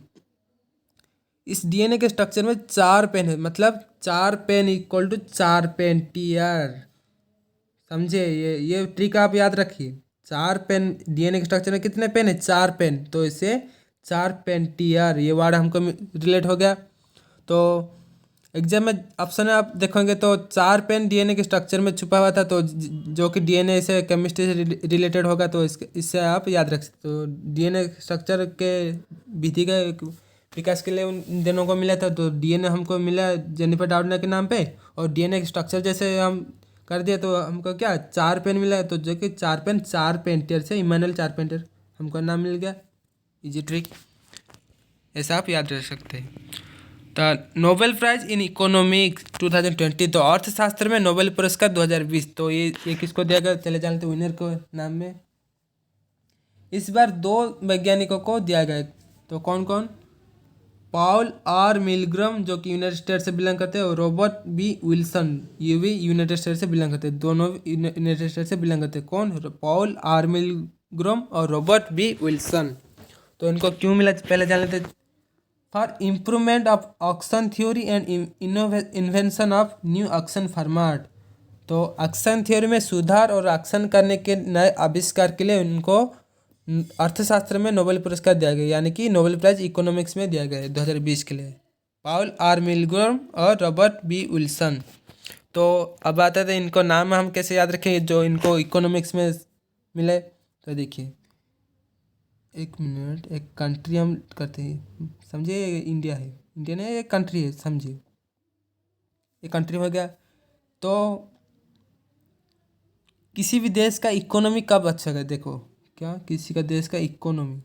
इस डीएनए के स्ट्रक्चर में 4 पेन है, मतलब 4 pen equal to 4 pen TR. समझे? ये ट्रिक आप याद रखिए। 4 पेन डीएनए के स्ट्रक्चर में कितने पेन है? 4 पेन। तो इससे 4 पेन टीआर ये वर्ड हमको रिलेट हो गया। तो एग्जाम में ऑप्शन में आप देखोगे तो 4 पेन डीएनए के स्ट्रक्चर में छुपा हुआ था, तो जो कि डीएनए से केमिस्ट्री से रिलेटेड होगा, तो इससे आप याद रख सकते। तो डीएनए स्ट्रक्चर के विधि का विकास के लिए उन दोनों को मिला था। तो डीएनए हमको मिला जेनिफर डाउडनर के नाम पे, और डीएनए स्ट्रक्चर जैसे हम कर दिया तो हमको क्या 4 पेन मिला। तो जो कि 4 पेंटर से इमानुएल चारपेंटर हमको नाम मिल गया। इजी ट्रिक, ऐसा आप याद रख सकते हैं। तो नोबेल प्राइज इन इकोनॉमिक्स 2020, तो अर्थशास्त्र में नोबेल पुरस्कार 2020, तो ये किसको दिया गया? चले जानते विनर को नाम में। इस बार 2 वैज्ञानिकों को दिया गया। तो कौन कौन? पॉल आर मिलग्रम जो कि यूनाइटेड स्टेट से बिलोंग करते हैं, और रॉबर्ट बी विल्सन, ये भी यूनाइटेड स्टेट से बिलोंग करते हैं। दोनों यूनाइटेड स्टेट से बिलोंग करते हैं। कौन? पॉल आर मिलग्रम और रॉबर्ट बी विल्सन। तो इनको क्यों मिला पहले जान लेते। For improvement of auction theory and invention of new auction format. तो ऑक्शन थ्योरी में सुधार और ऑक्शन करने के नए आविष्कार के लिए उनको अर्थशास्त्र में नोबेल पुरस्कार दिया गया, यानी कि नोबेल प्राइज इकोनॉमिक्स में दिया गया है 2020 के लिए। पॉल आर मिलग्रम और रॉबर्ट बी विल्सन। तो अब आता है इनको नाम हम कैसे याद रखें जो इनको इकोनॉमिक्स में मिले। तो देखिए 1 मिनट, एक कंट्री हम करते हैं, समझिए इंडिया है, इंडिया ने एक कंट्री है, समझिए एक कंट्री हो गया। तो किसी भी देश का इकोनॉमी कब अच्छा है? देखो क्या किसी का देश का इकोनॉमी,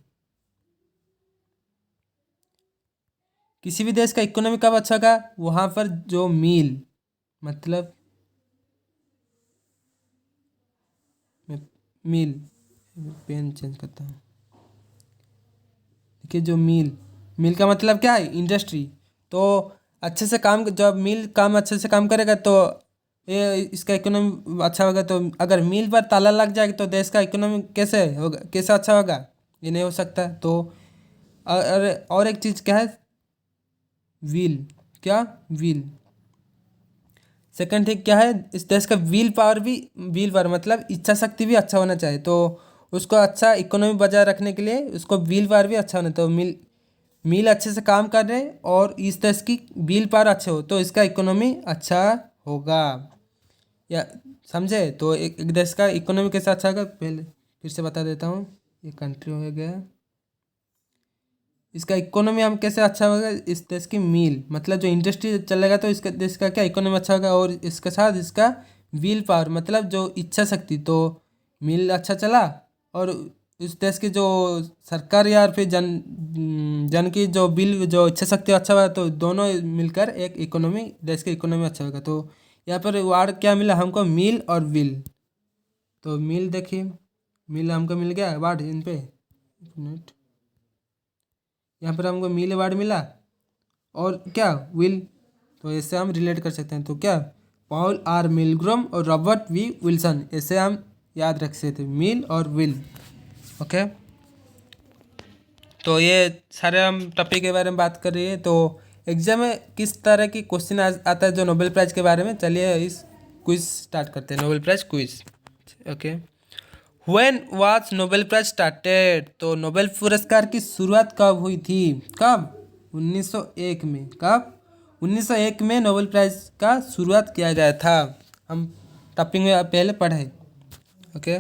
किसी भी देश का इकोनॉमी कब अच्छा होगा? वहाँ पर जो मील, मतलब मील, पेन चेंज करता हूँ। देखिए जो मील का मतलब क्या है? इंडस्ट्री। तो अच्छे से काम, जब मील काम अच्छे से काम करेगा तो ये इसका इकोनॉमी अच्छा होगा। तो अगर मील पर ताला लग जाएगा तो देश का इकोनॉमी कैसे होगा? कैसे अच्छा होगा? ये नहीं हो सकता। तो और एक चीज़ क्या है? व्हील। क्या? व्हील। सेकंड थिंग क्या है? इस देश का व्हील पावर मतलब इच्छा शक्ति भी अच्छा होना चाहिए। तो उसको अच्छा इकोनॉमी बजाय रखने के लिए उसको व्हील पावर भी अच्छा होना। तो मील अच्छे से काम कर रहे और इस देश की व्हील पावर अच्छे हो तो इसका इकोनॉमी अच्छा होगा। या समझे? तो एक देश का इकोनॉमी कैसे अच्छा होगा पहले फिर से बता देता हूँ। ये कंट्री हो गया, इसका इकोनॉमी हम कैसे अच्छा होगा? इस देश की मील मतलब जो इंडस्ट्री चलेगा तो इसका देश का क्या इकोनॉमी अच्छा होगा। और इसके साथ इसका व्हील पावर मतलब जो इच्छा शक्ति, तो मील अच्छा चला और इस देश की जो सरकार या फिर जन की जो बिल जो इच्छा शक्ति अच्छा हुआ तो दोनों मिलकर एक इकोनॉमी, देश की इकोनॉमी अच्छा होगा। तो यहाँ पर वर्ड क्या मिला हमको? मील और व्हील। तो मील देखिए, मील हमको मिल गया वर्ड इन पे। एक मिनट, यहाँ पर हमको मील वर्ड मिला और क्या? व्हील। तो ऐसे हम रिलेट कर सकते हैं। तो क्या? पॉल आर मिलग्रम और रॉबर्ट वी विल्सन, ऐसे हम याद रख सकते हैं, मील और व्हील। ओके, तो ये सारे हम टॉपिक के बारे में बात कर रही है। तो एग्जाम में किस तरह की क्वेश्चन आता है जो नोबेल प्राइज के बारे में? चलिए इस क्विज स्टार्ट करते हैं, Nobel prize quiz. Okay, when was Nobel prize started? तो नोबेल पुरस्कार की शुरुआत कब हुई थी? कब? 1901 में। कब? 1901 में नोबेल प्राइज का शुरुआत किया गया था। हम टॉपिक में पहले पढ़े। Okay,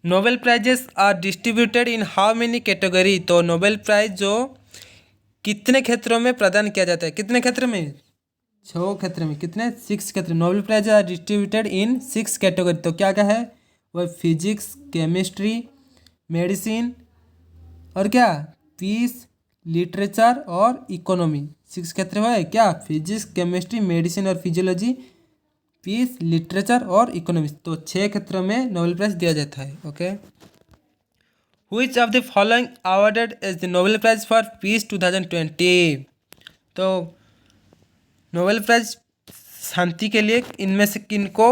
Nobel prizes are distributed in how many category? तो नोबेल प्राइज जो कितने क्षेत्रों में प्रदान किया जाता है? कितने क्षेत्र में? 6 क्षेत्र में। कितने? 6 क्षेत्र। Nobel prize are distributed in 6 category. तो क्या क्या है वह? फिजिक्स, केमिस्ट्री, मेडिसिन और क्या? पीस, लिटरेचर और इकोनॉमी। 6 क्षेत्र है क्या? फिजिक्स, केमिस्ट्री, मेडिसिन और फिजियोलॉजी, पीस, लिटरेचर और इकोनॉमिक्स। तो 6 क्षेत्रों में नोबेल प्राइज दिया जाता है। Okay, which of the following awarded as the Nobel prize for peace 2020। तो नोबेल प्राइज शांति के लिए इनमें से किनको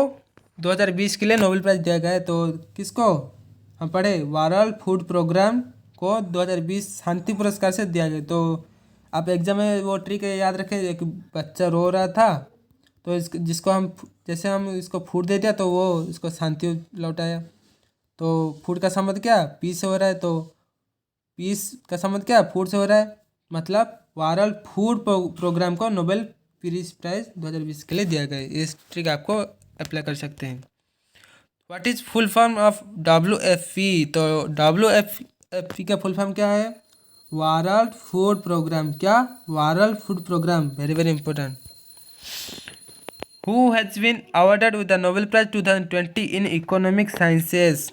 2020 के लिए नोबेल प्राइज दिया गया है? तो किसको हम पढ़े, वर्ल्ड फूड प्रोग्राम को 2020 शांति पुरस्कार से दिया गया। तो आप एग्जाम में वो ट्रिक याद रखें, एक बच्चा रो रहा था तो जिसको हम जैसे हम इसको फूड दे दिया तो वो इसको शांति लौटाया। तो फूड का संबंध क्या, पीस से हो रहा है, तो पीस का संबंध क्या, फूड से हो रहा है, मतलब वर्ल्ड फूड प्रोग्राम को नोबेल पीस प्राइज 2020 के लिए दिया गया है। इस ट्रिक आपको अप्लाई कर सकते हैं। What is full form of WFP? तो WFP का फुल फॉर्म क्या है, वर्ल्ड फूड प्रोग्राम। क्या, world food programme, very very important. Who has been awarded with the Nobel prize 2020 in economic sciences?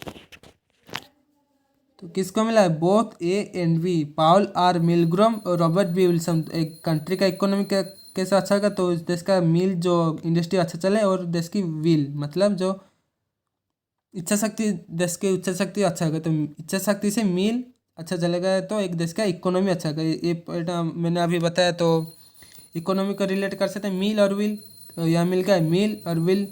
तो किसको मिला है, both A and B, Paul R Milgrom और रॉबर्ट बी विल्सन। एक कंट्री का इकोनॉमी कैसे अच्छा होगा, तो देश का मिल जो इंडस्ट्री अच्छा चले, और देश की विल मतलब जो इच्छा शक्ति, देश की इच्छा शक्ति अच्छा होगा। तो इच्छा शक्ति से मिल अच्छा चलेगा तो एक देश का इकोनॉमी अच्छा होगा। ये पॉइंट मैंने अभी बताया। तो इकोनॉमी को रिलेट कर सकते हैं मिल और विल। तो यहाँ मिल गया मिल और विल।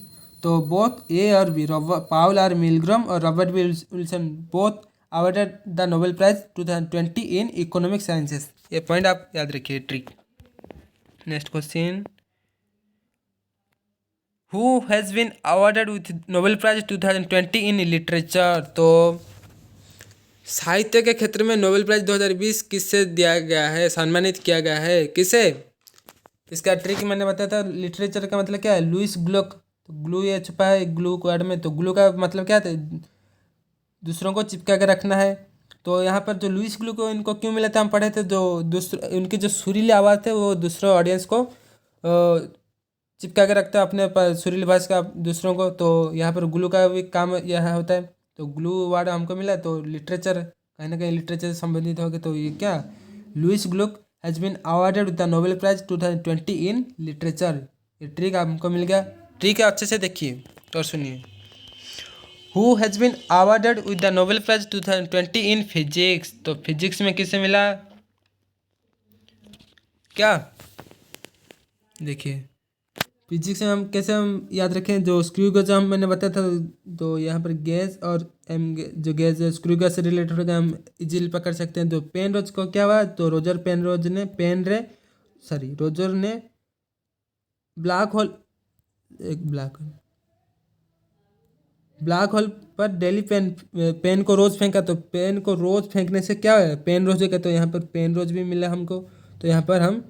तो बोथ ए और बी, पाउल आर मिलग्रॉम और Robert B Wilson, both awarded the Nobel prize 2020 in economic sciences. ये पॉइंट आप याद रखिए, trick. Next question, who has been awarded with Nobel prize 2020 in literature? तो साहित्य के क्षेत्र में नोबेल प्राइज 2020 किससे दिया गया है, सम्मानित किया गया है, किसे? इसका ट्रिक मैंने बताया था। लिटरेचर का मतलब क्या है, लुइस ग्लुक। तो ग्लू ये छुपा है ग्लू वर्ड में, तो ग्लू का मतलब क्या था, दूसरों को चिपका के रखना है। तो यहाँ पर जो लुइस ग्लू को इनको क्यों मिला था, हम पढ़े थे, जो दूसरे उनकी जो सुरीली आवाज़ थे वो दूसरों ऑडियंस को चिपका के रखता है अपने सुरीली भाषा का दूसरों को। तो यहाँ पर ग्लू का भी काम यह होता है। तो ग्लू वर्ड हमको मिला, तो लिटरेचर कहीं ना कहीं लिटरेचर से संबंधित हो गया। तो ये क्या, Louise Gluck has been awarded with the Nobel prize 2020 in literature. ये ट्रिक हमको मिल गया। ट्रिक अच्छे से देखिए और सुनिए। Who has been awarded with the Nobel prize 2020 in physics? तो फिजिक्स में किसे मिला, क्या? देखिए फिजिक्स में हम कैसे हम याद रखें, जो स्क्रू गज हम मैंने बताया था। तो यहाँ पर गैस और जो गैस स्क्रू गज से रिलेटेड होगा, हम इजीली पकड़ सकते हैं। तो पेनरोज को क्या हुआ, तो रोजर पेनरोज ने रोजर ने ब्लैक होल पर डेली पेन को रोज फेंका। तो पेन को रोज फेंकने से क्या है, पेन रोज होगा। तो यहाँ पर पेन रोज भी मिला हमको। तो यहाँ पर हम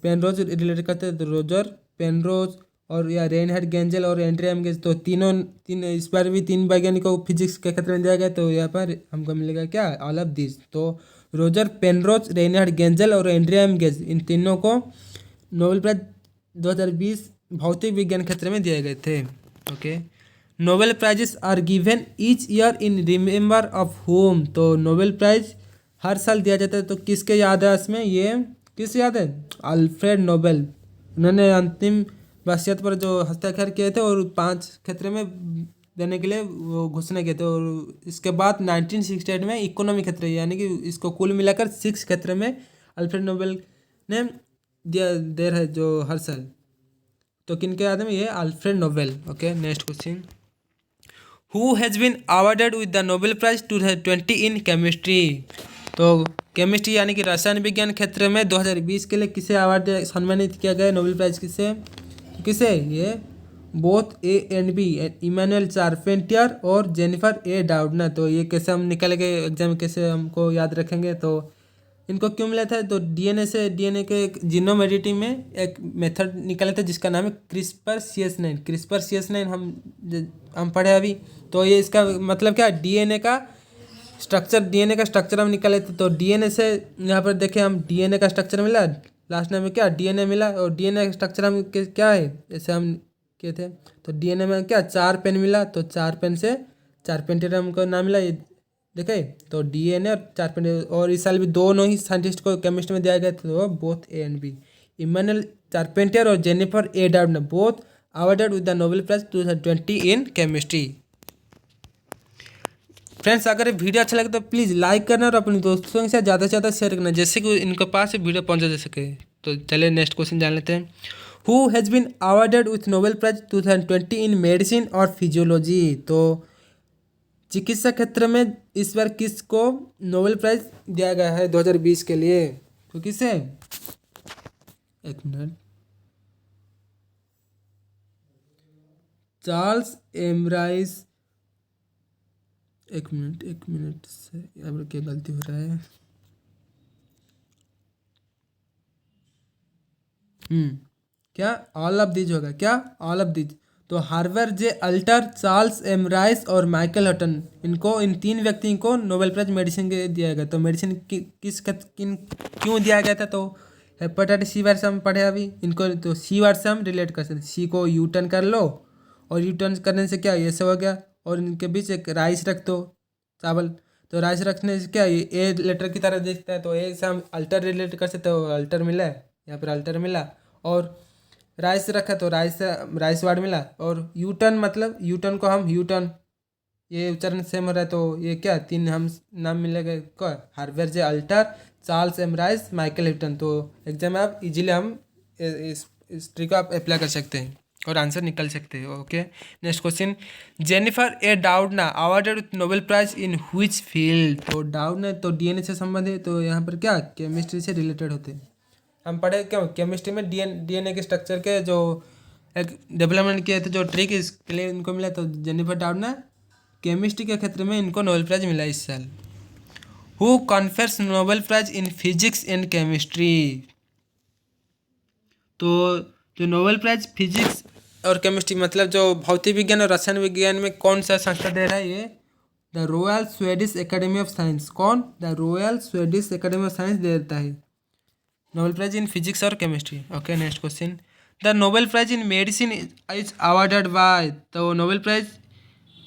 पेन रोज रिलेटेड करते हैं। तो रोजर पेनरोज और या रेनहार्ड गेंजल और एंड्रिया एमगेज, तो तीन इस बार भी 3 वैज्ञानिकों को फिजिक्स के क्षेत्र में दिया गया। तो यहाँ पर हमको मिलेगा क्या, ऑल ऑफ दिस। तो रोजर पेनरोज, रेनहार्ड गेंजल और एंड्रिया एमगेज, इन तीनों को नोबेल प्राइज 2020 भौतिक विज्ञान क्षेत्र में दिए गए थे। Okay, Nobel prizes are given each year in remember of whom. तो नोबेल प्राइज हर साल दिया जाता है। तो किसके याद है इसमें, ये किस याद है, अल्फ्रेड नोबेल। उन्होंने अंतिम वसीयत पर जो हस्ताक्षर किए थे और 5 क्षेत्र में देने के लिए वो घोषणा किए थे। और इसके बाद 1968 में इकोनॉमी क्षेत्र, यानी कि इसको कुल मिलाकर 6 क्षेत्र में अल्फ्रेड नोबेल ने दे रहा है जो हर साल। तो किनके याद में, ये Alfred Nobel. Okay, next question, who has been awarded with the Nobel prize 2020 in chemistry? तो केमिस्ट्री यानी कि रसायन विज्ञान क्षेत्र में 2020 के लिए किसे अवार्ड सम्मानित किया गया नोबेल प्राइज, किसे ये both A and B, Emmanuelle Charpentier और जेनिफर ए डाउडना। तो ये कैसे हम निकालेंगे एग्जाम, कैसे हमको याद रखेंगे, तो इनको क्यों मिला था, तो डीएनए के जीनोम एडिटिंग में एक मेथड निकाले थे जिसका नाम है CRISPR-Cas9। हम पढ़े अभी। तो ये इसका मतलब क्या, डीएनए का स्ट्रक्चर हम निकाले थे। तो डीएनए से यहाँ पर देखें हम, डीएनए का स्ट्रक्चर मिला, लास्ट में क्या डीएनए मिला। और डीएनए का स्ट्रक्चर हम क्या है, जैसे हम किए थे। तो डीएनए में क्या 4 पेन मिला, तो 4 पेन से चारपेंटियर हमको नाम मिला, ये देखे। तो डीएनए और चारपेंटियर, और इस साल भी दोनों ही साइंटिस्ट को केमिस्ट्री में दिया गया था, तो both A and B, Emmanuelle Charpentier और Jennifer A Doudna, both awarded with the Nobel Prize 2020 in chemistry। Friends, अगर ये वीडियो अच्छा लगे तो प्लीज़ लाइक करना और अपने दोस्तों के साथ ज़्यादा से ज़्यादा शेयर करना, जैसे कि इनके पास वीडियो पहुंचा जा सके। तो चलिए नेक्स्ट क्वेश्चन जान लेते हैं। Who has been awarded with Nobel prize 2020 in medicine और फिजियोलॉजी। तो चिकित्सा क्षेत्र में इस बार किसको नोबेल प्राइज दिया गया है 2020 के लिए? तो किसे? एक मिनट। चार्ल्स एमराइस। एक मिनट से यहाँ पर क्या गलती हो रहा है? क्या ऑल ऑफ दीज होगा क्या? All of these. तो Harvard J Alter, Charles M rice और माइकल हटन, इनको इन तीन व्यक्ति को नोबेल प्राइज मेडिसिन के दिया गया। तो मेडिसिन क्यों दिया गया था? तो हेपेटाइटिस सी वायरस हम पढ़े अभी, इनको तो सी वायरस से हम रिलेट कर सकते। सी को यू टर्न कर लो और यू टर्न करने से क्या ये सब हो गया, और इनके बीच एक राइस रख दो, चावल। तो राइस रखने से क्या ये ए लेटर की तरह दिखता है, तो ए से हम अल्टर रिलेट कर सकते हो, अल्टर मिला है यहाँ पर, अल्टर मिला। और राइस रखा तो राइस वर्ड मिला। और यू टर्न मतलब यू टर्न को हम यू टर्न, ये उच्चारण सेम हो रहा है, तो ये क्या तीन हम नाम मिलेगा क्या? Harvard J Alter, Charles M Rice, Michael Houghton. तो एग्जाम में आप इजीली हम इस ट्रिक को आप अप्लाई कर सकते हैं और आंसर निकल सकते हैं। Okay, next question. Jennifer A Doudna awarded with Nobel prize in which field. तो डाउडना तो डीएनए से संबंधित है, तो यहाँ पर क्या केमिस्ट्री से रिलेटेड होते हैं। हम पढ़े क्यों केमिस्ट्री में डीएनए के स्ट्रक्चर के जो एक डेवलपमेंट किए थे, जो ट्रिक इसके लिए इनको मिला। तो जेनिफर डाउडना केमिस्ट्री के क्षेत्र में इनको नोबेल प्राइज मिला इस साल। Who confers Nobel prize in physics and chemistry. तो जो नोबेल प्राइज फिजिक्स और केमिस्ट्री मतलब जो भौतिक विज्ञान और रसायन विज्ञान में कौन सा संस्था दे रहा है? ये the royal Swedish academy of science. कौन? The royal Swedish academy of science देता है नोबेल प्राइज इन फिजिक्स और chemistry. Okay, next question. The Nobel prize in medicine is awarded by. तो नोबेल प्राइज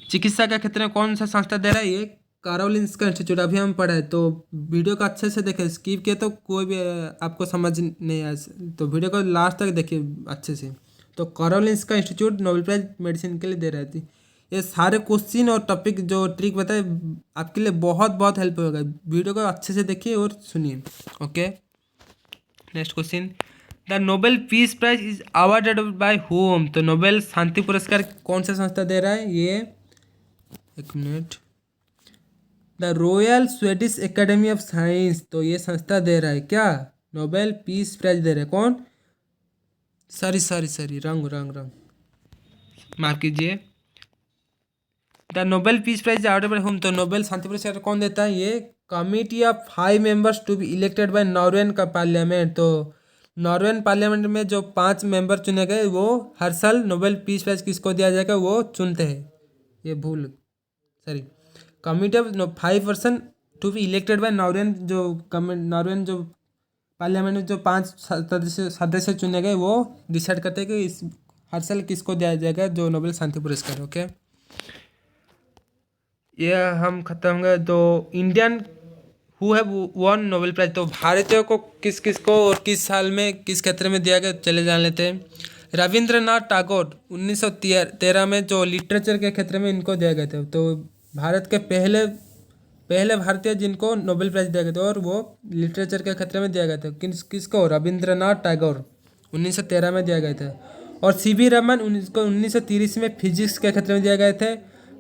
चिकित्सा के क्षेत्र में कौन सा संस्था दे रहा है? ये कारोलिंस्का इंस्टीट्यूट। अभी हम पढ़ा है, तो वीडियो को अच्छे से देखें, स्किप किया तो कोई भी आपको समझ नहीं आया, तो वीडियो को लास्ट तक देखिए अच्छे से। तो Karolinska institute Nobel prize medicine के लिए दे रही थी। ये सारे क्वेश्चन और टॉपिक जो ट्रिक बताए आपके लिए बहुत बहुत हेल्प होगा। वीडियो को अच्छे से देखिए और सुनिए। Okay, next question. The Nobel peace prize is awarded by whom. तो नोबेल शांति पुरस्कार कौन सा संस्था दे रहा है? ये एक minute. The royal Swedish academy of science. तो ये संस्था दे रहा है क्या नोबेल पीस प्राइज दे रहा है? कौन? सॉरी रंग माफ कीजिए। The Nobel peace prize awarded by whom. तो नोबेल शांति पुरस्कार कौन देता है? ये committee of 5 members to be elected by Norwegian का पार्लियामेंट। तो नॉर्वेन पार्लियामेंट में जो 5 मेंबर चुने गए, वो हर साल नोबेल पीस प्राइज किसको दिया जाएगा वो चुनते हैं। ये भूल sorry committee of 5 person to be elected by Norwegian. Norwegian जो पार्लियामेंट में जो 5 सदस्य चुने गए, वो डिसाइड करते हैं कि इस हर साल किसको दिया जाएगा जो नोबेल शांति पुरस्कार। ओके, ये हम खत्म गए। तो Indian who have won Nobel prize. तो भारतीयों को किस किस को और किस साल में किस क्षेत्र में दिया गया, चले जान लेते हैं। रविंद्रनाथ टैगोर 1913 में जो लिटरेचर के क्षेत्र में इनको दिया गया था। तो भारत के पहले भारतीय जिनको नोबेल प्राइज दिया गया था, और वो लिटरेचर के क्षेत्र में दिया गया था। किसको? रविंद्रनाथ टैगोर 1913 में दिया गया था। और सीवी रमन उनको 1930 में फिजिक्स के क्षेत्र में दिया गए थे।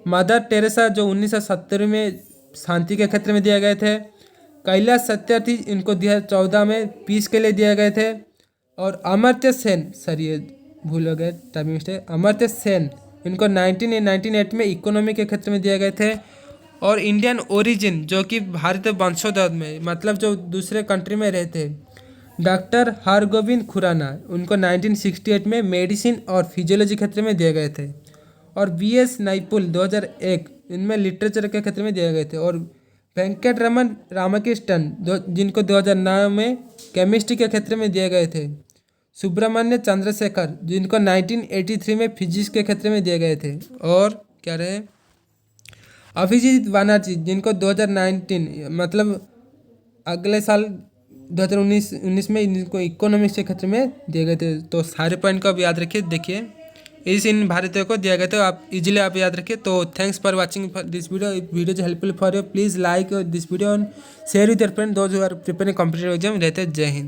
मदर टेरेसा जो 1970 में शांति के क्षेत्र में दिए गए थे। कैलाश सत्यार्थी इनको 2014 में पीस के लिए दिए गए थे। और अमर्त्य सेन, सॉरी ये भूल हो गए, टाइपिंग मिस्टेक, अमर्त्य सेन इनको 1998 में इकोनॉमी के क्षेत्र में दिए गए थे। और इंडियन ओरिजिन जो कि भारतीय वंशोद्भव में मतलब जो दूसरे कंट्री में रहते, डॉक्टर हरगोविंद खुराना, उनको 1968 में मेडिसिन और फिजियोलॉजी क्षेत्र में दिए गए थे। और वीएस नाइपुल 2001 इनमें लिटरेचर के क्षेत्र में दिए गए थे। और वेंकट रमन रामकृष्णन जिनको 2009 में केमिस्ट्री के क्षेत्र में दिए गए थे। सुब्रमण्य चंद्रशेखर जिनको 1983 में फिजिक्स के क्षेत्र में दिए गए थे। और क्या रहे? अभिजीत बनर्जी जिनको 2019 मतलब अगले साल 2019 में इनको इकोनॉमिक्स के क्षेत्र में दिए गए थे। तो सारे पॉइंट को अब याद रखिए। देखिए इस इन भारतीयों को दिया गया था। आप इजीली आप याद रखिए। तो thanks for watching this video is helpful for you. Please like this video and share with your friend those who are preparing competitive exam. रहते जय हिंद।